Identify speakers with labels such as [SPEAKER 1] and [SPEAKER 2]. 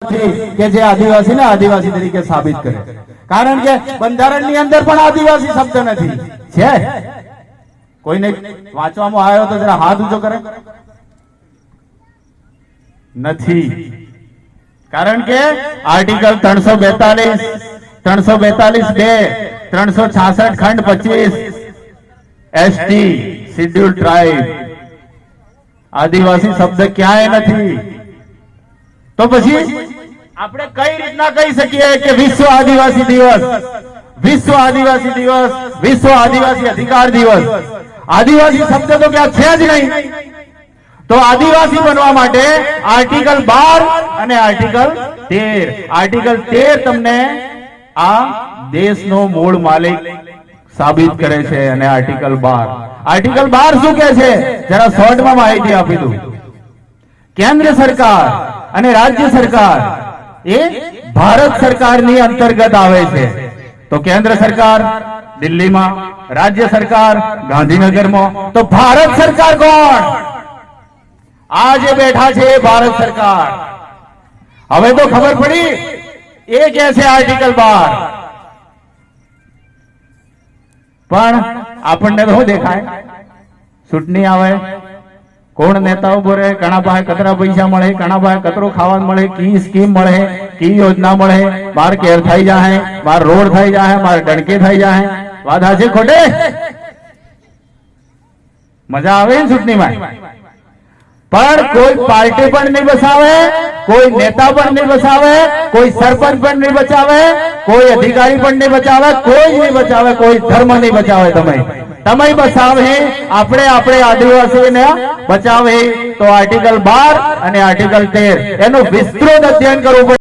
[SPEAKER 1] નથી કે જે આદિવાસીને આદિવાસી તરીકે સાબિત કરે, કારણ કે બંધારણની અંદર પણ આદિવાસી શબ્દ નથી. છે કોઈને વાંચવામાં આવ્યો તો જરા હાથ ઊંચો કરે. નથી, કારણ કે આર્ટિકલ 342, 342(2), 366 ખંડ 25 એસટી શેડ્યુલ ટ્રાઇબ, આદિવાસી શબ્દ ક્યાંય નથી. તો પછી આપણે કઈ રીતના કહી શકીએ કે વિશ્વ આદિવાસી દિવસ, વિશ્વ આદિવાસી દિવસ, વિશ્વ આદિવાસી અધિકાર દિવસ? આદિવાસી શબ્દ તો ક્યાં છે જ નહીં. તો આદિવાસી બનવા માટે આર્ટિકલ 12 અને આર્ટિકલ 13, આર્ટિકલ 13 તમને આ દેશનો મૂળ માલિક સાબિત કરે છે. અને આર્ટિકલ 12 શું કે છે જરા શોર્ટમાં માહિતી આપી દઉં. કેન્દ્ર સરકાર અને રાજ્ય સરકાર એ ભારત સરકારની અંતર્ગત આવે છે. તો કેન્દ્ર સરકાર દિલ્હીમાં, રાજ્ય સરકાર ગાંધીનગરમાં. તો ભારત સરકાર કોણ? આ જે બેઠા છે એ ભારત સરકાર. હવે તો ખબર પડી એ કે છે આર્ટિકલ 12, પણ આપણને તો દેખાય ચૂંટણી આવે, કોણ નેતા ઉભો રહે, ઘણા પાસે કતરા પૈસા મળે, ઘણા પાસે કતરો ખાવાનું મળે, કી સ્કીમ મળે, કી યોજના મળે, બાર કેર થઈ જાય, બાર રોડ થઈ જાય, બાર ડણકે થઈ જાય. વાત હાચે ખોટે? મજા આવે ને ચૂંટણીમાં? પણ કોઈ પાર્ટી પણ નહીં બસાવે, કોઈ નેતા પણ નહીં બસાવે, કોઈ સરપંચ પણ નહીં બચાવે, કોઈ અધિકારી પણ નહીં બચાવે, કોઈ નહીં બચાવે, કોઈ ધર્મ નહીં બચાવે. તમે બચાવે, આપણે આદિવાસીને બચાવે. તો આર્ટિકલ 12 અને આર્ટિકલ 13 એનું વિસ્તૃત અધ્યયન કરવું પડે.